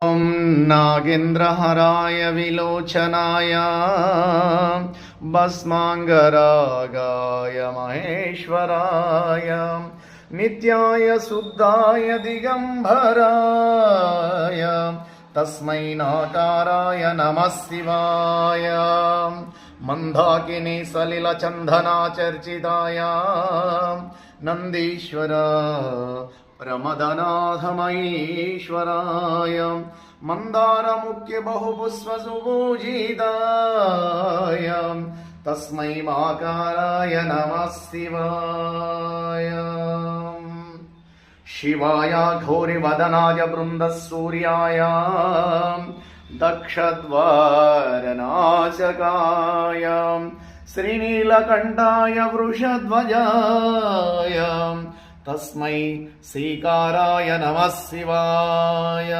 ॐ नागेन्द्रहराय विलोचनाय भस्माङ्गरागाय महेश्वराय नित्याय शुद्धाय दिगम्बराय तस्मै नाकाराय नमः शिवाय मन्दाकिनी सलिलचन्दनाचर्चिताय नन्दीश्वर प्रमदनाथमयीश्वराय मन्दारमुख्य बहुपुष्पसुपूजिताय तस्मै माकाराय नमः शिवाय शिवाय घोरिवदनाय बृन्दसूर्याय दक्षद्वारनाशकाय श्रीनीलकण्ठाय वृषध्वजाय तस्मै श्रीकाराय नमः शिवाय।